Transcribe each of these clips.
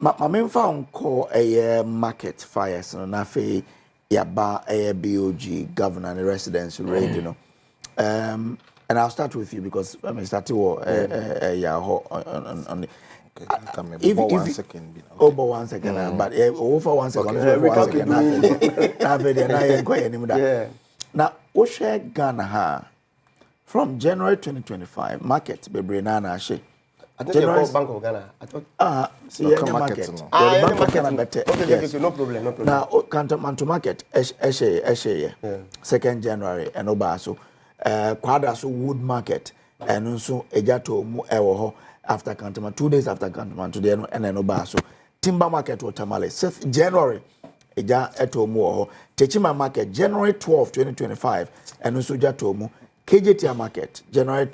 My main found call a market fires no na fe yaba a BOG governor and residence raid, you know. And I'll start with you because I mean start to on the if 1 second. Over 1 second, but over 1 second. Yeah. Now, what share Ghana ha from January 2025 market bebre na she. I think January Bank of Ghana. I thought see the market. The Bank of Ghana better. Okay, no problem. Now, Cantonment market second January and Obaso Quadraso Wood Market and also Ejato mu ewo after Cantonment 2 days after Cantonment today and then Obaso Timber Market Watermale 6th January Eja eto mu Techima Market January 12 2025 and also Jato mu KJT Market January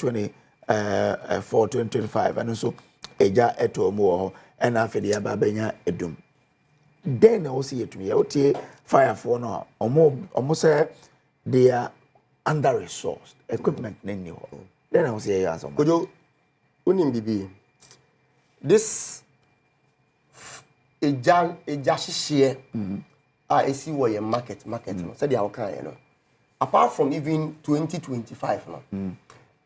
for 2025 and also Eja eto mu and after the Ababenya Adom. Then I see it to me. I fire for now. Almost they are under resourced equipment. Then I will say yes. Kojo, unim bibi. This a share. I see where your market. So they are kind, you know. Apart from even 2025, no.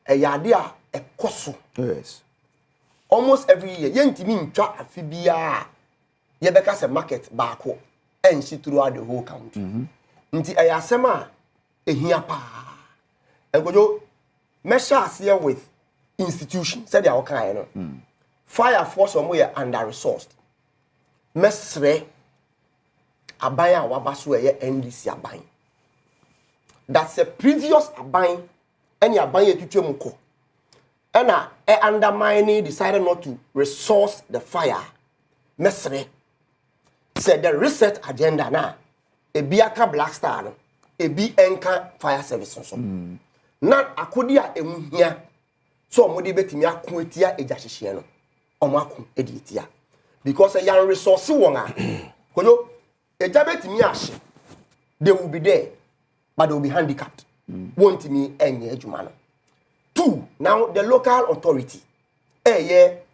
A yadia a koso. Yes. Almost every year. Yenti mi mtwa afibia. Yebeka se market baako and she throughout the whole country. Nti ayasema ehia pa. Enkojo measure here with institutions said they are kind no. Fire force omo ye under resourced. Mesre abaya wabaso ye NDC aban. That's a previous aban any aban ye twetwem ko. Ena undermining decided not to resource the fire. Mesre said the reset agenda na ebiaka Black Star no ebi enka fire service so na akodia emuhia so omode betimi akoetia ejahihye no omako edietia because yan resource won a kojo eja betimi ahye they will be there but they will be handicapped won't me enye adwuma no. 2 now the local authority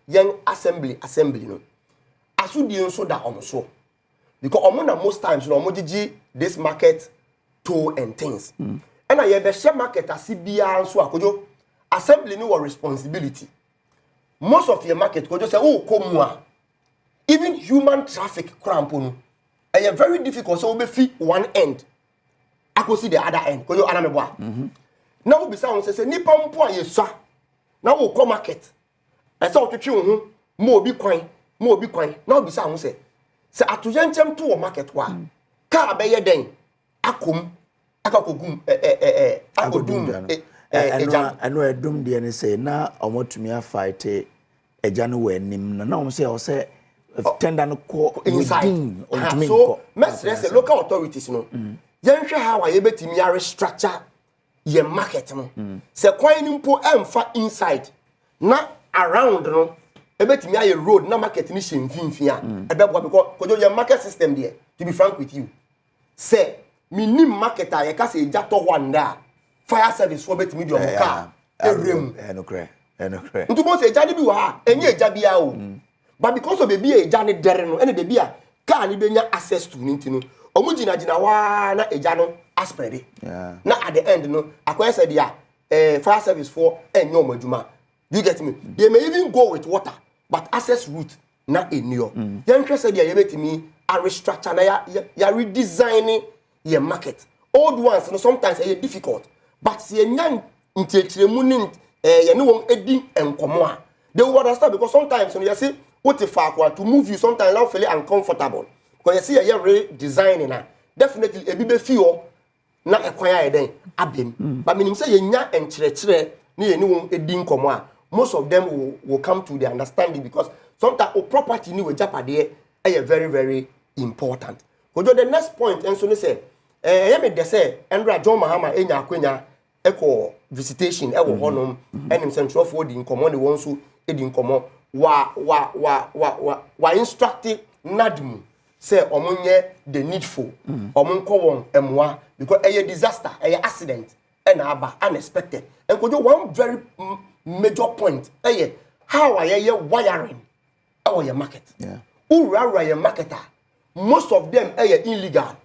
young assembly no asudi nso da omoso because omona most times no omogigi this market toll and things and I be share market asibia nso akojo assembly no responsibility most of your market kojo say oh komua even human traffic crampo no e very difficult so we be one end akosi the other end kojo anameboa now we be say nipa mpo ayesua now we come market e say otwetwe ho mo obi kwan now be say se atoyenchem to market wa car be ye den akom akakogum akodum eno edum de ne say na omotumi afight eja no wanim na o say tender no ko inside so mesres local authorities no yenhwe how ye betimi restructure ye market no se kwan ni mpo emfa inside na around no ebetimi aye road na market ni shemfinfin a ebebo because kojo your market system there to be frank with you say minim market a ye ka say eja to wanda fire service for betimi do car erem enokre ntu mo say eja ni bi wa ha enye eja bia o but because of baby eja ni dere no ene baby a car ni benya access to ninti no omu gina wa na eja no aspere na at the end no akwai say dia fire service for enye omadwuma. You get me? They may even go with water, but access route na enio. Young said they betimi a restructure na ya redesigning your market. Old ones, you know, sometimes are difficult, but ye nyan ntiechiremu ni ye no won edi enkomo a. They will understand because sometimes you see what if to move you sometimes now feel uncomfortable. Because you see ye redesigning na definitely e bi be feel na ekwan ya den abem. But meaning say ye nya enchirechire ni ye no won edi enkomo a. Most of them will come to the understanding because sometimes property ni we japade is very very important. Because the next point and so say me dey say Andra John Mahama enya akwenya eko visitation e wo honom enim central for the inkomo ne won so e di inkomo wa instructing nadmu say omonye the needful omonko won emwa because a disaster a accident and aba unexpected and kojo one very major point how are you wiring our your market Ura ye marketer. Most of them are illegal.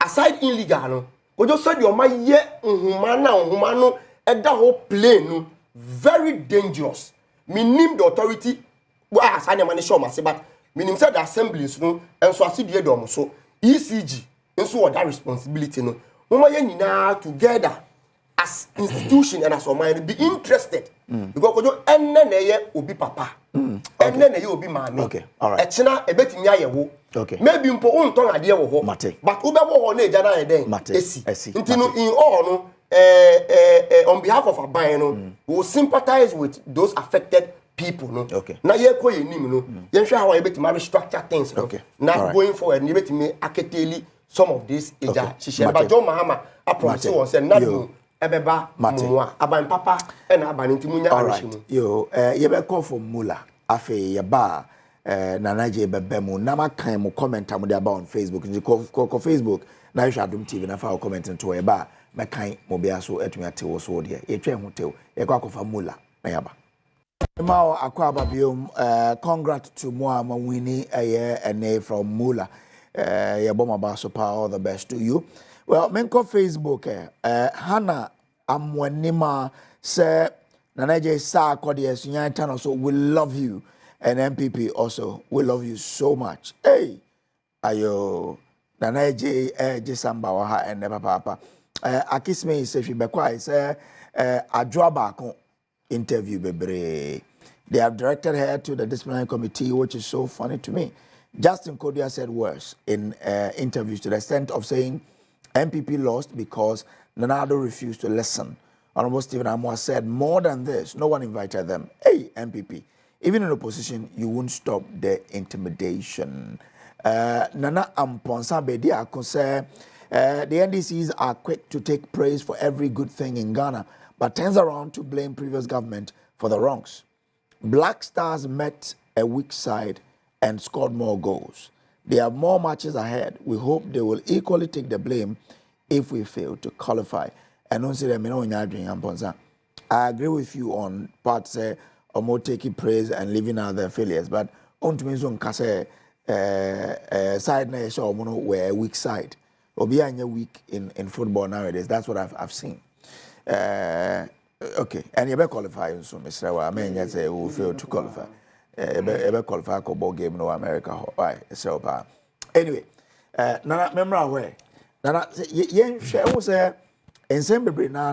Aside illegal, no. We just said your man ye humano and that whole plane very dangerous. Minim the authority. Well, I sign a money show myself, but minim said the assemblies no and so I see the Adom so ECG and so that responsibility no. Mama together as institution and as a mind be interested because you and then will be papa and then you will be mommy. Okay, all right. Echina a bit near you. Okay. Maybe you put on tongue idea wo mate. But Uber wo na jana e den. Esi. Intino in all no on behalf of Abano, we will sympathize with those affected people no. Okay. Na ye ko ye nim no. Ye hwe how ye beti ma restructure things no. Okay. Now going forward ye beti me aketeli some of these eja shishe but John Mahama I promise you say na do ebeba mumwa aban papa e na aban ntimunya arishimu. Yo ye be call for Mula afe ye ba Nanaje bebemu na makan mo comment am dey about on Facebook ko Facebook na you Adom TV na fa comment to ye ba mekan mo bia so etumi ate wo so de ye twa hu tew ye kwa kofa Mula na yaba Mao akwa babiom congrats to Moama Winnie ene from Mula ye boma ba so pa all the best to you. Well menko Facebook Hana amwanima se Nanaje sa akode esunya tan so we love you and MPP also we love you so much. Hey ayo Nanaje Jesamba wa ha ene papa akisme se fi bekwa se adwa ba ko interview bebre. They have directed her to the disciplinary committee, which is so funny to me. Justin Kodia said worse in interviews to the extent of saying MPP lost because Nanado refused to listen. Honorable Stephen Amwa said more than this, no one invited them. Hey, MPP, even in opposition, you won't stop the intimidation. Nana Amponsa Bedia say the NDCs are quick to take praise for every good thing in Ghana, but turns around to blame previous government for the wrongs. Black Stars met a weak side and scored more goals. They have more matches ahead. We hope they will equally take the blame if we fail to qualify. And don't say that I agree with you on parts or more taking praise and leaving out their failures, but on to me side na show we're a weak side. Or be a weak in football nowadays. That's what I've seen. Okay, and you better qualify so Mr. I mean you say we fail to qualify. You qualify for ball game no America. Why? So anyway, Nana member where Nana yen share who say ensem bebre na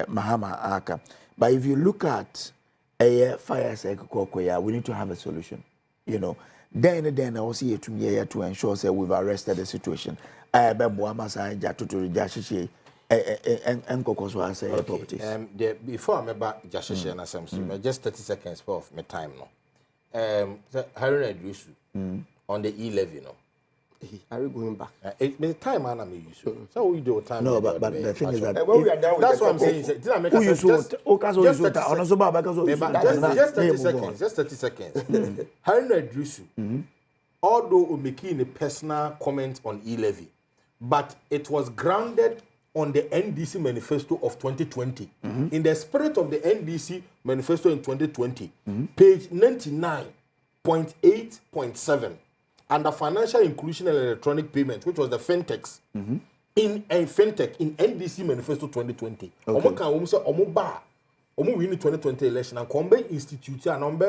Mahama aka. But if you look at a fire cycle, we need to have a solution. You know, then I will see it to ensure that we've arrested the situation. I be Muamasa Jatu to Jashishi. Before I'm about Jashishi and Assam, just 30 seconds of my time now. Harry Adrisu on the E-levy, you know. Are we going back? It's time I'm using. So we do time. No, but the thing is that when we are done with that's what I'm saying. Did I make just 30 seconds. Harry Adrisu, although making a personal comment on E-levy, but it was grounded on the NDC manifesto of 2020. In the spirit of the NDC manifesto in 2020, page 99.8.7, under financial inclusion and electronic payments, which was the fintechs, in fintech in NDC manifesto 2020. We win the 2020 election and Kombe Institute and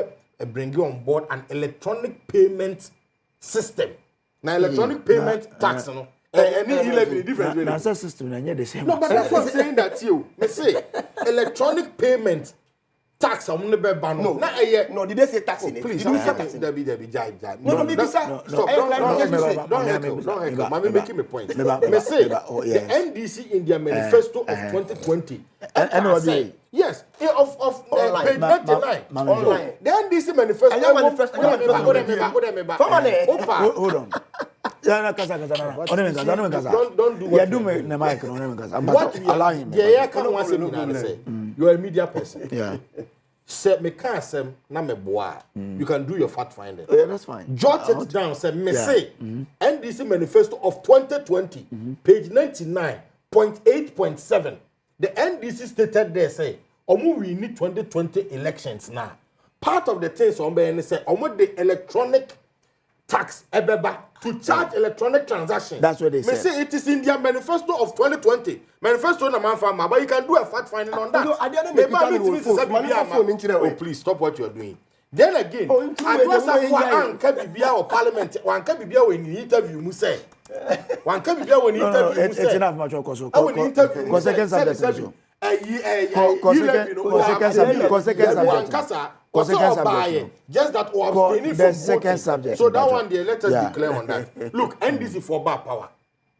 bring on board an electronic payment system. Now electronic payment tax, no. Any 11 different way. That's a system, and the same. No, but that's what I'm saying that you. Me say electronic payment tax. I'm not be ban. No, no. Did they say tax in it? Please, did Debbie, jai. No, stop. Don't I'm making a point. Me say the NDC in their manifesto of 2020. Yes, of page 99 online. The NDC manifesto. Hold on. Don't do what allow him. You're a media person. Yeah. Say me can't say na me boa. You can do your fact finding. Yeah, that's fine. Jot it down. Say me say NDC manifesto of 2020, page 99.8.7. The NDC stated there say, "Omu we need 2020 elections now. part of the things on be say almost the electronic tax ebeba to charge electronic transaction. That's what they say. Say it is in their manifesto of 2020. Manifesto na man farmer, but you can do a fact finding on that. Oh, please stop what you are doing. Then again, I was for Bibia or Parliament. One can be when you interview Musa. One can be when you interview Musa. It's enough much also. Consequence subject. Just that or the second subject. So that one there, let us be clear on that. Look, NDC for bar power.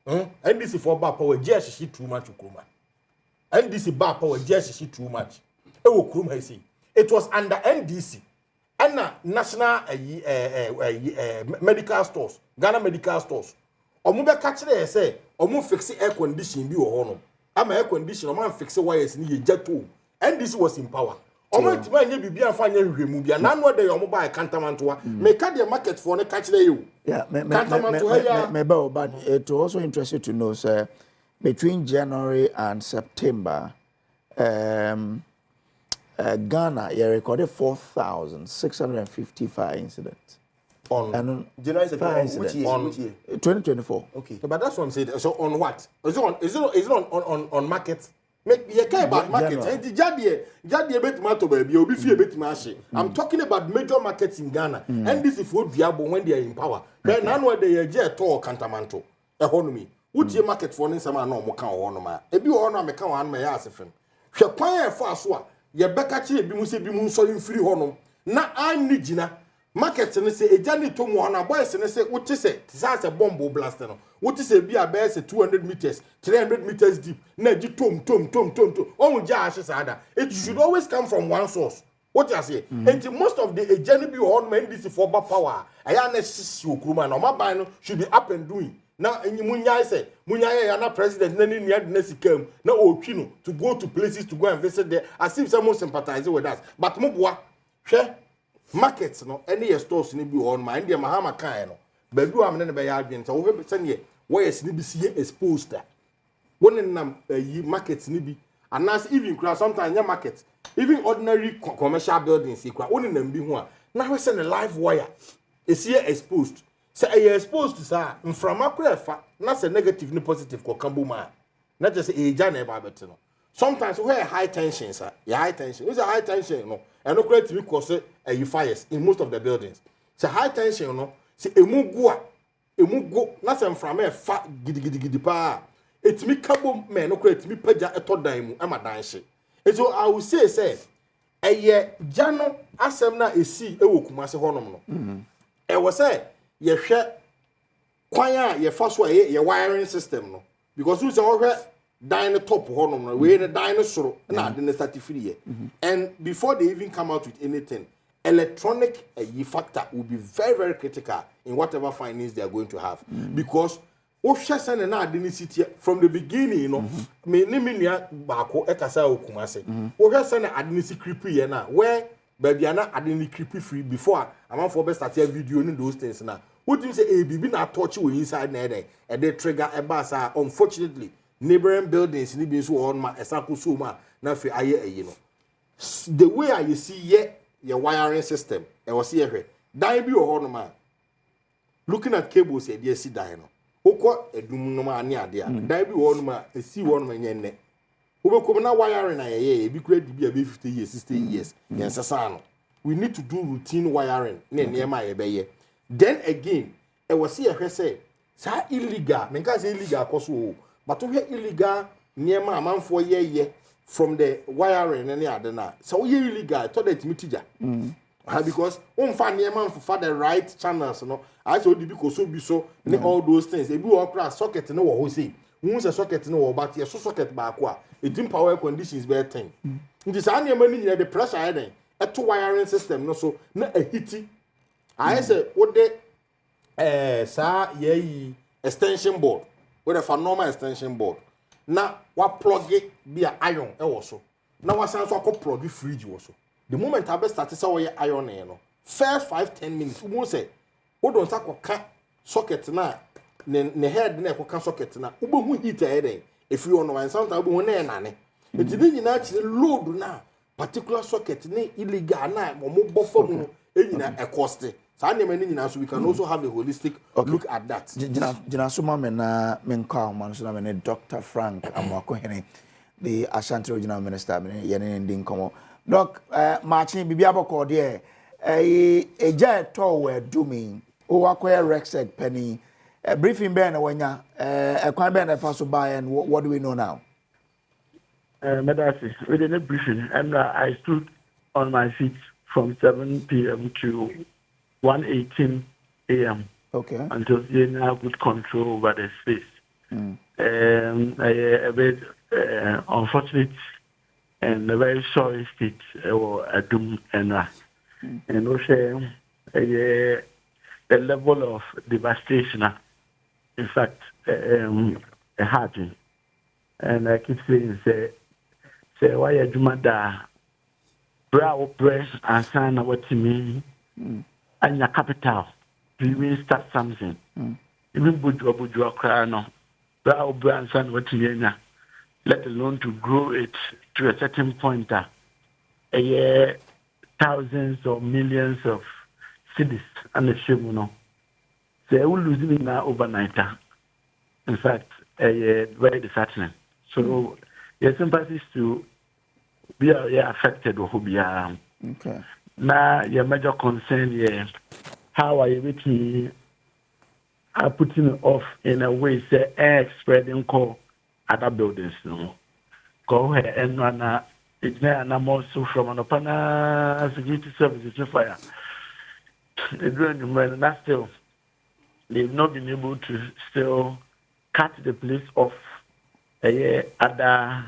NDC for bar power, just she too much Ukruma. NDC bar power, just she too much. It was under NDC and national medical stores, Ghana medical stores. Omuba catch there say, Omu fix air condition be or I'm air conditioner, man fix wires in jet too. NDC was in power. Omo tima nye bibia fa nye hwemu bia na no dey omo buy cantamantoa me ka the market for ne catch there you. Yeah, but it also interested to know sir between January and September Ghana recorded 4,655 incidents. On January which year? 2024. Okay. But that's what I'm saying. So on what? Is it on market? Make you care about market. And the Jadie bet matter baby, you'll be fear bet mashi. I'm talking about major markets in Ghana. And this is what viable when they are in power. Then now where they are jet or cantamanto. Economy. Would you market for some no more can or no? If you honor me can my ass friend. She quiet fast what? Ye bekachi bi mu se bi mu so free hono. Na ani gina. Market ne say ejani to mu na boys ne say what say say bomb blast no what say be about 200 meters 300 meters deep na ji tom on ja ashe sada it should always come from one source what you say and most of the ejani be on man this for power aya na sisi okruma na ma ban no should be up and doing now munya say munya ya na president na ni na sikam na otwi no to go to places to go and visit there as if someone sympathize with us but mo boa hwe markets no any stores ni bi on my India Mahama kan no bedu am ne be ya adwen so wo be sene where is ni bi see exposed won nam markets ni bi and even crowd sometimes your market even ordinary commercial buildings ikwa won nam bi ho a na we send live wire is here exposed say e exposed to sa mframa kura fa na say negative ni positive ko kambu ma na just e ja na ba bet no sometimes where high tension sir high tension is a high tension no and no create we cause fires in most of the buildings. So high tension, no. See emu go, na se mframa fa gidi pa. It me kabo me no create me paja etodan mu ama danhye. So I will say eye jano asem na esi ewo Kumasi honom no. E wo say ye hwe kwan a ye fa so ye wiring system no because we say ohwe dine top honom no we the dinosaur na the certificate and before they even come out with anything electronic factor will be very very critical in whatever findings they are going to have because Oshasana na city from the beginning you know me nua baako ekasa Kumasi Oshasana adinisi creepy na where baby na adini creepy free before amanfo be start video in those things na what you say bibi na touch we inside na e dey trigger e ba sa unfortunately neighboring buildings ni be so on ma esako so ma na fe aye no the way I see your wiring system e was here dan bi ho no ma looking at cables e dey see dan no okọ edum no ma ne ade a dan bi ho no ma esi ho no ma nyenne obekom na wiring na ye bi kura di bi 50 years 60 years yensesa no we need to do routine wiring na niema ye be ye then again e was here say sa illegal me can say illegal koso but we illegal niema amanfo ye from the wiring any other na so we illegal to that mitija because fa niema for the right channels no I so di because so be so all those things e bi wo kra socket no wo ho say won say socket no wo but ye so socket ba ko a it power conditions be 10 nti sa niema ni nyina the pressure I den to wiring system no so na a hiti I say what the sa ye extension board with a normal extension board na wa plug it be iron e wo so na wa san so akọ plug fridge wo so the moment I be start say we iron e no first 5-10 minutes we say we don start ka socket na ne head na ko ka socket na we hu heater e den if you on one sometimes we hu na nane it dey nyina chi load na particular socket ne illegal na mo bofo mu enyina e cost sa na mani nyina so we can also have a holistic look at that. Jina suma me na me nka man so na me Dr. Frank Amwako Hene the Ashanti Regional Minister me yene ndi nkomo doc marching bibia boko de eja to we dumi o wakoya Rexec penny briefing be na wanya kwan be na fa so buy and what do we know now? Medasi, within a briefing, and I stood on my feet from 7 p.m. to 1:18 a.m. Okay. Until you have good control over the space. A bit unfortunate and a very sorry state or Adom and also the level of devastation. In fact, a hard. And I keep saying, say why you do that? Brow press and sign what you mean, and your capital to even start something. Even Budua cry no, brow and sign what you mean, let alone to grow it to a certain point. A year, thousands or millions of cities and the shame, no. They will lose it now overnight. In fact, very disheartening. So, your sympathies to be affected or who be okay. Now, your major concern is how are you making putting it off in a way, say, air spreading call other buildings, no? Go ahead and run it's now and also from an open security services to fire. That's still, they've not been able to still cut the place off. Other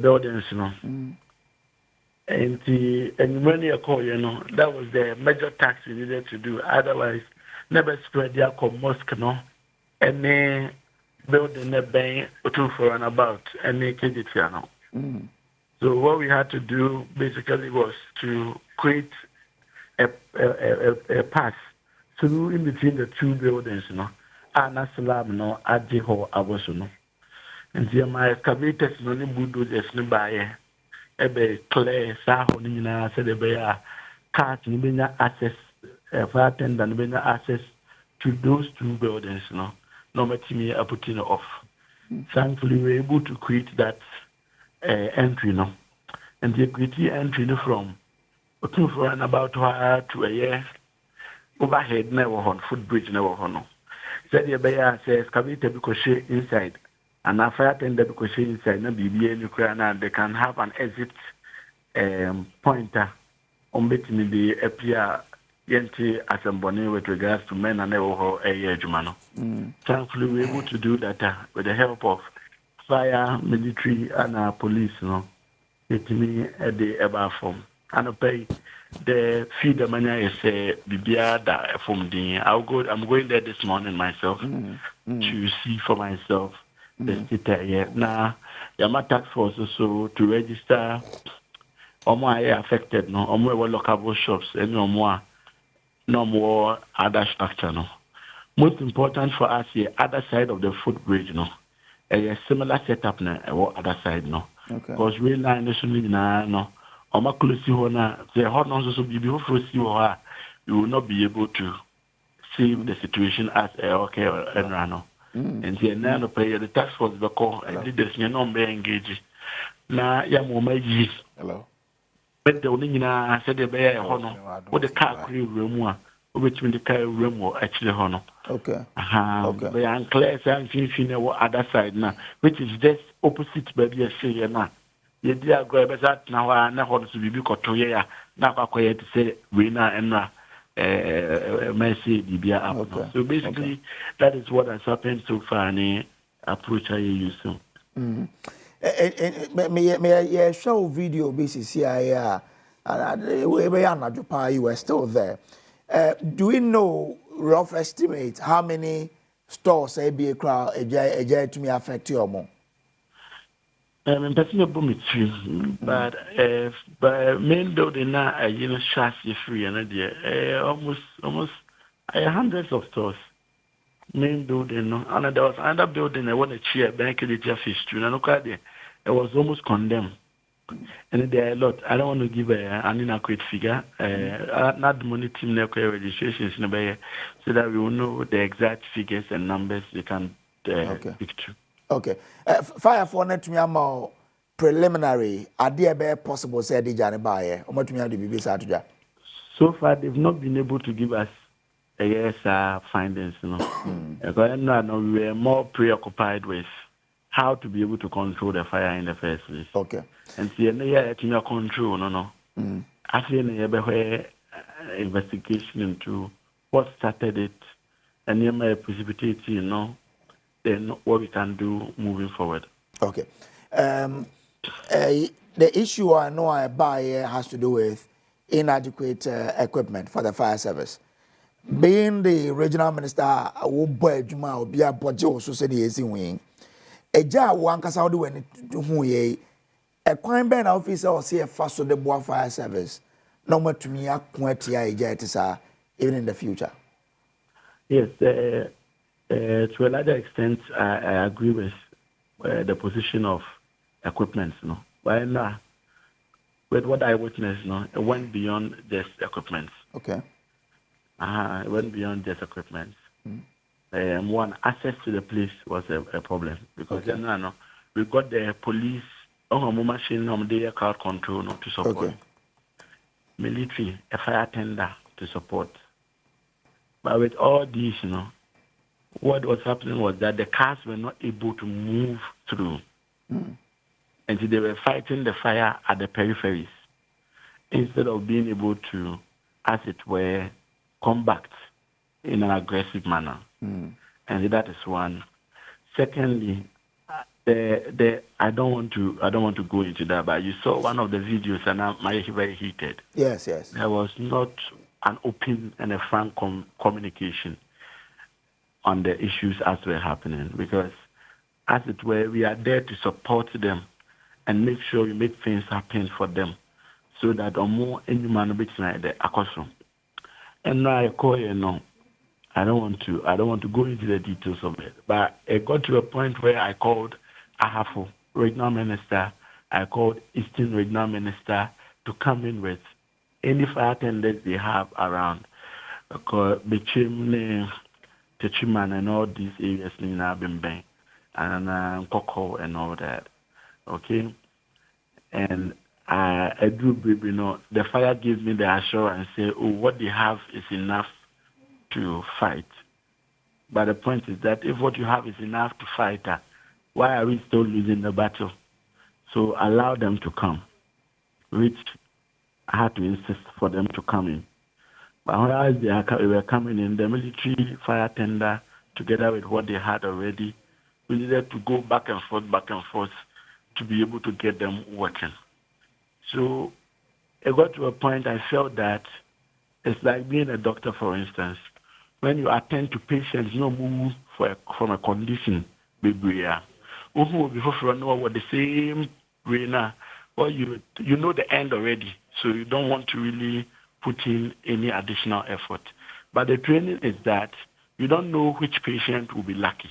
buildings, you know. And when you call, you know, that was the major task we needed to do. Otherwise, never spread their mosque, no. Any building a bank to for and about any KGT, no. So what we had to do basically was to create a path through in between the two buildings, you know. And a slab, no, at the whole abosu, no. And my excavators no ni bulldozers no buy ebe clear saho ni na said the cars ni benya access fire attendant ni benya access to those two buildings no matimi putting off. Thankfully we were able to create that entry no, and the equity entry no from for an about to a year overhead never on footbridge never on. Said the bear says excavator because she inside. And after attended because she inside na BBA Ukraine, they can have an exit pointer on between the appear yenti assembly with regards to men and jumano. Thankfully, we were able to do that with the help of fire, military, and police. No, it me at the eba form. And pay the feed the money is BBA that from the. I'm going there this morning myself to see for myself. The city now, Yama tax force also to register affected, no, local shops, and no more other structure, no. Most important for us here, other side of the footbridge, no, a similar setup, no, other side, no. Because real line is no, close the hot nonsense will be before you will not be able to see the situation as okay and run. And the now pay the tax force the call and leaders you know be engaged. Na ya mo maji. Hello. But the only na said the bear hono. What the car crew room which mean the car room actually hono. Okay. Okay. But I'm clear and finishing other side now, which is just opposite baby a say na. Ye dia go be that na na hono to be ko to ya na kwa to say we na and okay. So basically, that is what has happened so far. And approach I use so. May show video BCCI you were still there. Do we know rough estimate how many stores a crowd to me affect you more? I'm personally but main building now, chassis free and almost hundreds of stores. Main building, and there was another building I want to cheer bank the fish too. And look at it, it was almost condemned And there are a lot. I don't want to give an inaccurate figure. Not the money team registrations in a so that we will know the exact figures and numbers we can speak to. Okay. Fire for net me amount preliminary. Are there possible say the Johnny Bayer? Or what me the BBC Saturday? So far, they've not been able to give us findings. You know, because we were more preoccupied with how to be able to control the fire in the first place. Okay. And see, your control, no. I feel where investigation into what started it, and you precipitate, you know, then what we can do moving forward. Okay. The issue I know I buy has to do with inadequate equipment for the fire service. Being the regional minister, will boy Juma will be a budget also said he is in wing. A jar one cast out when who ye a crime ban officer or see a fast of the boa fire service. No more to me, a even in the future. Yes, to a larger extent, I agree with the position of equipment. You know, but now, with what I witnessed, you know, it went beyond just equipment. Okay. It went beyond just equipment. One, access to the police was a problem because then we got the police on machine on the crowd control to support, military, a fire tender to support. But with all these, you know, what was happening was that the cars were not able to move through, and so they were fighting the fire at the peripheries instead of being able to, as it were, combat in an aggressive manner. And that is one. Secondly, I don't want to go into that, but you saw one of the videos and I'm very heated. Yes. There was not an open and a frank communication on the issues as were happening, because as it were, we are there to support them and make sure we make things happen for them so that more any man be like the akoso. And now I call I don't want to go into the details of it, but it got to a point where I called Ahafo, regional minister. I called Eastern regional minister to come in with any fire attendants they have around, because Bichim, Techiman, and all these areas have been banned, and Koko and all that. Okay, and I do, the fire gives me the assurance, say, what they have is enough to fight. But the point is that if what you have is enough to fight, why are we still losing the battle? So allow them to come, which I had to insist for them to come in. But when they were coming in, the military fire tender, together with what they had already, we needed to go back and forth to be able to get them working. So it got to a point I felt that it's like being a doctor, for instance. When you attend to patients, no move from a condition, baby. Who will be for what the same way now? Well, you know the end already, so you don't want to really put in any additional effort. But the training is that you don't know which patient will be lucky,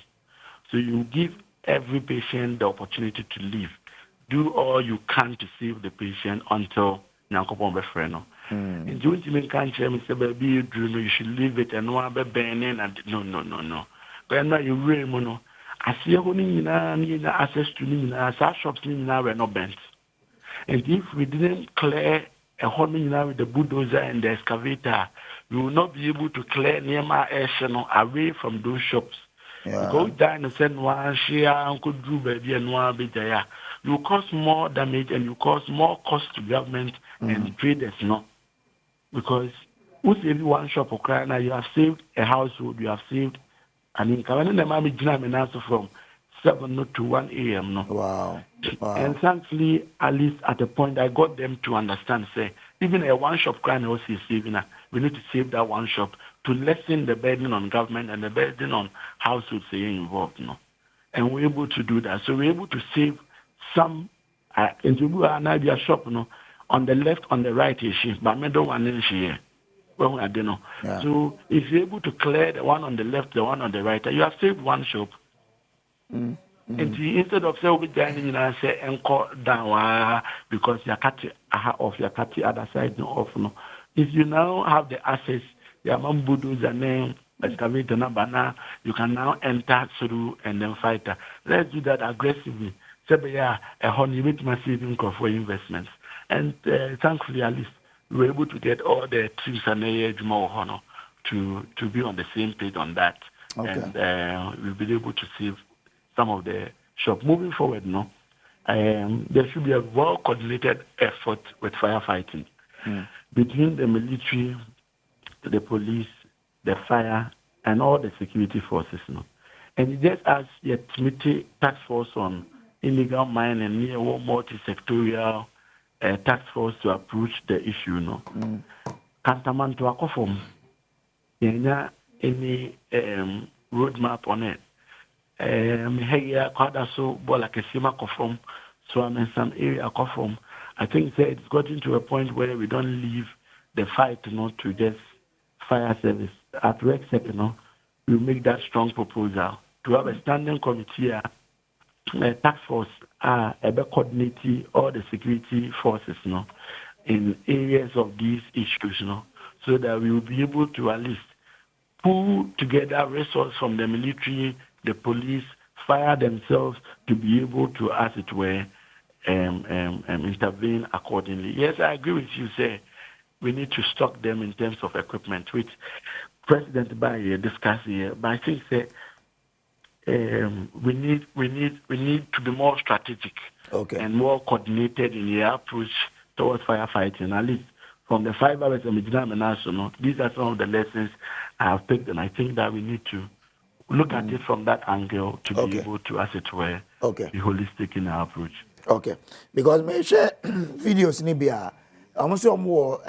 so you give every patient the opportunity to live. Do all you can to save the patient until Nyankopon be free no. And you can't tell me say baby you should leave it and one be burning and no. But now you really no. I see only access to our shops were not bent. And if we didn't clear a whole with the bulldozer and the excavator, we will not be able to clear Nema Air away from those shops. Go down and send one share Uncle Drew baby and one bit there. You cause more damage and you cause more cost to government and traders, no. Because with every one shop of Ukraine, you have saved a household, you have saved an income. And the mommy also from 7 to 1 a.m. No. Wow. And thankfully, at least at the point, I got them to understand, say, even a one shop Ukraine also is saving. We need to save that one shop to lessen the burden on government and the burden on households involved. No. And we're able to do that. So we're able to save some in shop, on the left, on the right, but middle one in here. Well, I don't know. Yeah. So if you're able to clear the one on the left, the one on the right, you have saved one shop. And instead of say we dining and say encore down because you cut off, you cut the other side no off no. If you now have the access, your man bulldozer and then excavator number, you can now enter through and then fight. Let's do that aggressively. So yeah, a honey with massive income for investments. And thankfully at least we were able to get all the troops and the more honor to be on the same page on that. Okay. And we'll be able to save some of the shop. Moving forward, there should be a well-coordinated effort with firefighting between the military, the police, the fire, and all the security forces. And just as the committee task force on illegal mining near multi-sectorial task force to approach the issue, Kantaman to Akofom, any roadmap on it. Here, Kwadaso, Bolakesima Kofom, so I'm in some area Kofom. I think that it's gotten to a point where we don't leave the fight to just fire service. At RECSEC, we make that strong proposal to have a standing committee, a task force, coordinating all the security forces, in areas of these issues, so that we will be able to at least pull together resources from the military, the police, fire themselves to be able to, as it were, intervene accordingly. Yes, I agree with you, say we need to stock them in terms of equipment, which President Baye discussed here. But I think that we need to be more strategic and more coordinated in the approach towards firefighting. At least from the 5 hours of National, these are some of the lessons I have picked, and I think that we need to look at it from that angle to be able to, as it were, be holistic in our approach. Okay. Because me share videos ni bia. I'm sure more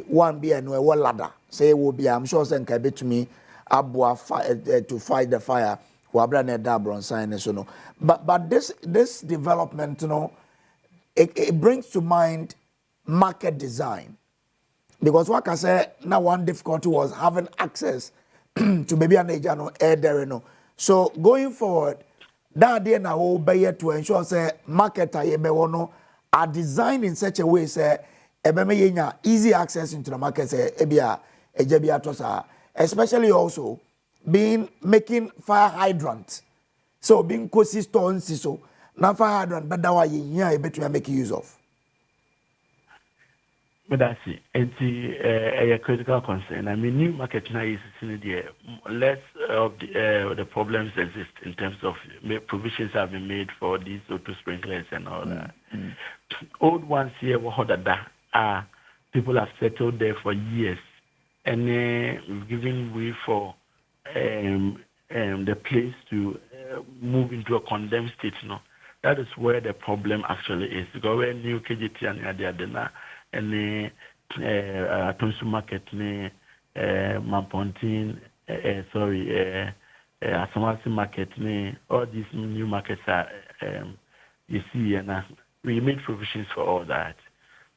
one be and one ladder. Say will be. I'm sure sen can be to me abua to fight the fire. Wabra ne dabron sign so no. But this development, it brings to mind market design. Because what I say now one difficulty was having access to maybe an agent air there. So going forward, that day now will be to ensure say market are designed in such a way say easy access into the market say especially also making fire hydrants. So being consistent so now fire hydrant but that way you better make use of. But that's it. It's a critical concern. I mean, new market now is less of the problems exist in terms of provisions have been made for these auto sprinklers and all that. Old ones here, people have settled there for years, and we've given way for the place to move into a condemned state. That is where the problem actually is. Because when new KGT and and Atonsu market Mampontin Asamasi market all these new markets are you see and we made provisions for all that.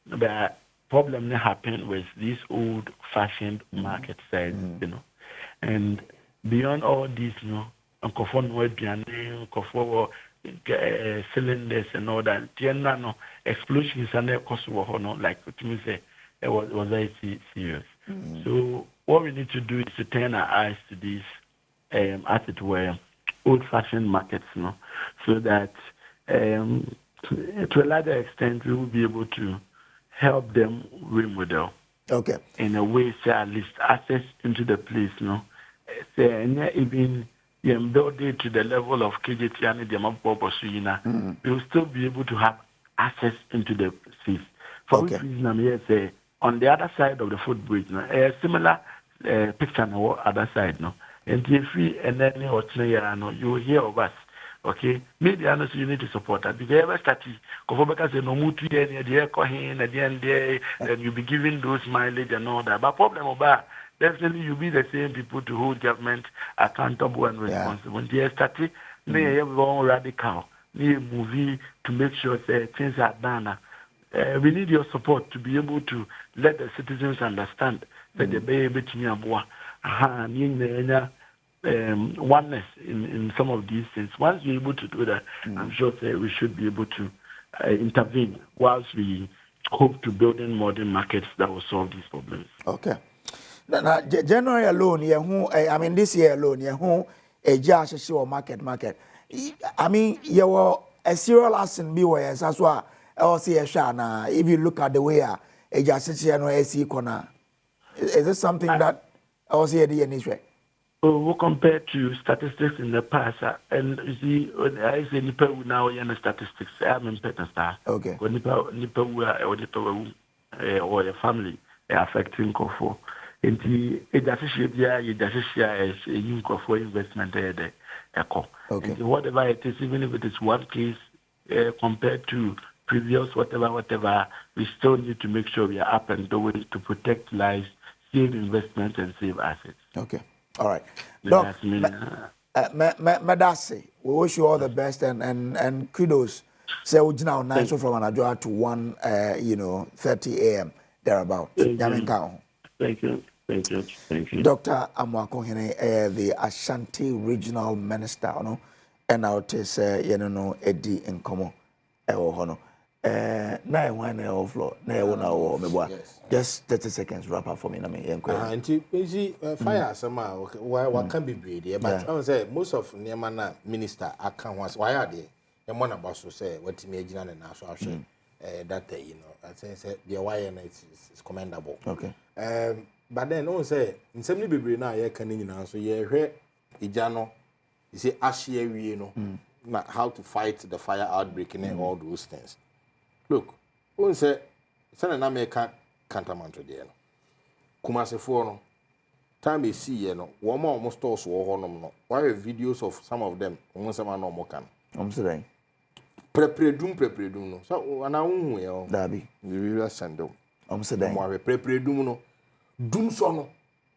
The problem happened with these old fashioned market size, and beyond all these, cylinders and all that, explosions and their cost like to say it was very serious. So what we need to do is to turn our eyes to these, as it were, old-fashioned markets, so that to a larger extent we will be able to help them remodel. In a way, say at least access into the place, say even build it to the level of KJT and the Mapopos, we will still be able to have access into the space. For which reason I'm here say on the other side of the footbridge, a similar picture on the other side, and if we and then you will hear of us. Okay, maybe honestly you need to support that because ever started because no mutu and you'll be giving those mileage and all that. But problem about definitely you'll be the same people to hold government accountable and responsible. When they started, they have one radical, they movie to make sure that things are done. We need your support to be able to let the citizens understand that they be able to oneness in some of these things. Once we're able to do that, I'm sure we should be able to intervene whilst we hope to build in modern markets that will solve these problems. Okay. Now, January alone, I mean, this year alone, a judge show market. I mean, you were a serial lesson be where as well. Also, if you look at the way a judge no AC corner, is this something that also here the initial? We compare to statistics in the past, and you see, I say Nipa now in statistics. I'm in Peterstar. Okay. When Nipa or your family affecting Kofo. And it does share for investment there. Okay. Whatever it is, even if it is one case compared to previous whatever, we still need to make sure we are up and doing to protect lives, save investments, and save assets. Okay. All right. Doc, Madasi, we wish you all the best and kudos. So we now 9 from Anajoa to 1:30 a.m. thereabout. Thank you. Dr. Amoako Hene, the Ashanti Regional Minister, and out is Eddie Nkomo Hono. Na one floor, just 30 seconds wrap up for me. Fire somehow. Why can be breed? But I would say most of Niamana minister account was why are they? And one about to say what imagine and national that I say the awareness is commendable. Okay. But then no say in some people now you can so you hear Ijano, you say how to fight the fire outbreak and all those things. Look, one say send an American cantonment there. Kumasi for time you see one more almost stores no. Why videos of some of them almost some no more can. I'm saying. Prepare doom no. So and I won't Dabi. We will send them. I'm saying. More prepare doom no. Doom so no.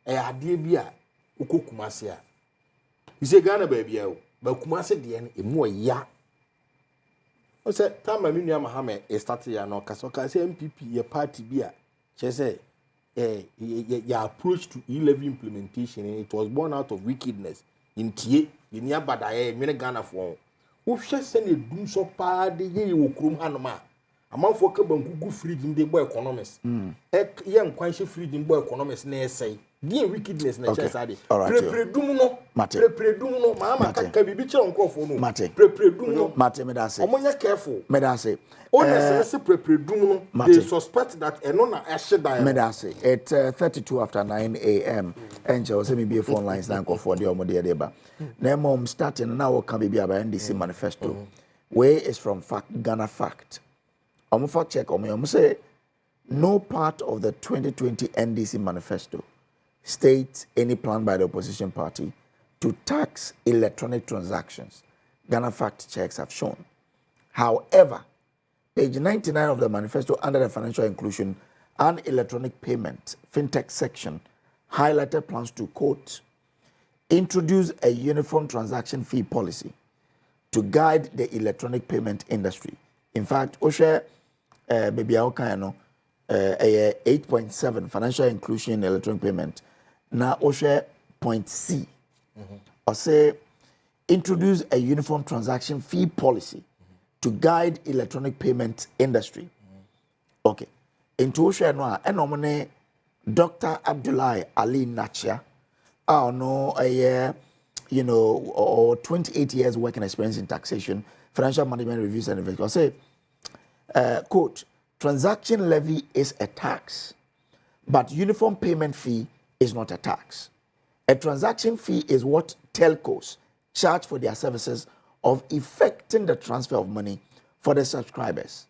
Ade bia uko Kumasi a. You say Ghana baby but Kumasi dey e mo ya. O say time me nua Mahame e start ya no kasoka say MPP ye party bia. She say your approach to E11 implementation it was born out of wickedness. In tie ni abadaye me Ghana for. Wo hwe se ne doom so pa de ye wo krom hanoma. Amanfo ka banku gu fridge ndi boy economics. Ye nkwan hye fridge boy economics na essay. The wickedness na chance ade. Prepredum no mama kaka bibi kire nkofo no. Prepredum no. Mate me da say. Omonya careful. Me da say. Honestly prepredum no they suspect that eno na ehye dan. Me da say. At 32 after 9 a.m. Angel say me be phone lines na nkofo de omo de ba. Na mom starting now can be about NDC manifesto. Where is from fact Ghana fact. Omo fact check omo say no part of the 2020 NDC manifesto states any plan by the opposition party to tax electronic transactions. Ghana fact checks have shown. However, page 99 of the manifesto under the financial inclusion and electronic payment fintech section highlighted plans to, quote, introduce a uniform transaction fee policy to guide the electronic payment industry. In fact, Oshe baby Aokano 8.7 financial inclusion in electronic payment. Now, Oshe point C, or say, introduce a uniform transaction fee policy to guide electronic payment industry. Okay. Into Oshe no, enomone Dr. Abdullahi Ali Nachia, or 28 years working experience in taxation, financial management reviews and investigation. Say, quote, transaction levy is a tax, but uniform payment fee is not a tax. A transaction fee is what telcos charge for their services of effecting the transfer of money for the subscribers.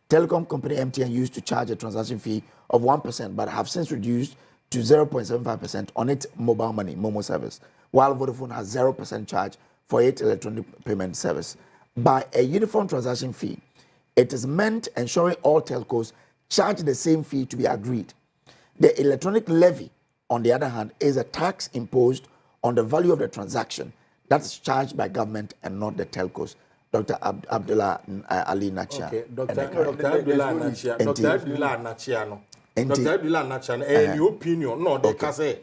Telecom company MTN used to charge a transaction fee of 1%, but have since reduced to 0.75% on its mobile money, Momo service, while Vodafone has 0% charge for its electronic payment service. By a uniform transaction fee, it is meant ensuring all telcos charge the same fee to be agreed. The electronic levy, on the other hand, is a tax imposed on the value of the transaction that is charged by government and not the telcos. Dr. Abdullah Ali Nachia. Okay, Dr. Abdullah Nachia. Dr. Abdullah Nachia, no. Dr. Abdullah Nachan, any opinion, no, they can say,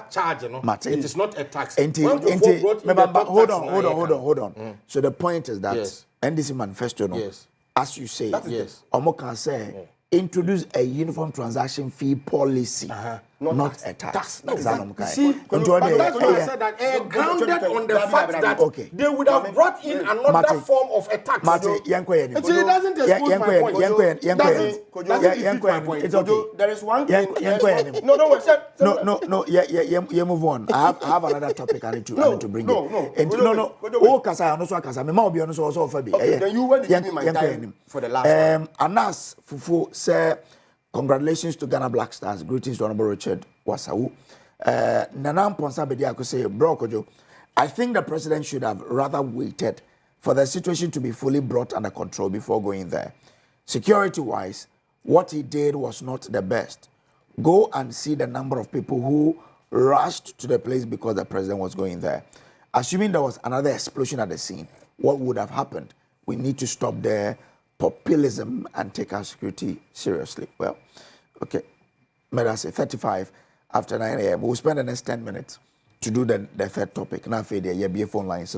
charge, no, it is not a tax. Hold on. So the point is that NDC manifesto, no, as you say, Omo can say, introduce a uniform transaction fee policy, not a tax. That's why I said that grounded on the fact that they would have brought in another form of a tax. It doesn't expose my point. It's okay. There is one thing. No. Yeah, move on. I have another topic I need to bring in. No. Oh, Kasa, no so Kasa. Me ma obi no so also for be. Then you when give me my time for the last one. Anas Fufu say congratulations to Ghana Black Stars. Greetings to Honorable Richard Wasawu. Nana Mponsa Bedi I could say, Bro Kojo, I think the president should have rather waited for the situation to be fully brought under control before going there. Security-wise, what he did was not the best. Go and see the number of people who rushed to the place because the president was going there. Assuming there was another explosion at the scene, what would have happened? We need to stop the populism and take our security seriously. Well, okay. May I say 35 after 9 a.m. We'll spend the next 10 minutes to do the third topic. Now, for the phone lines,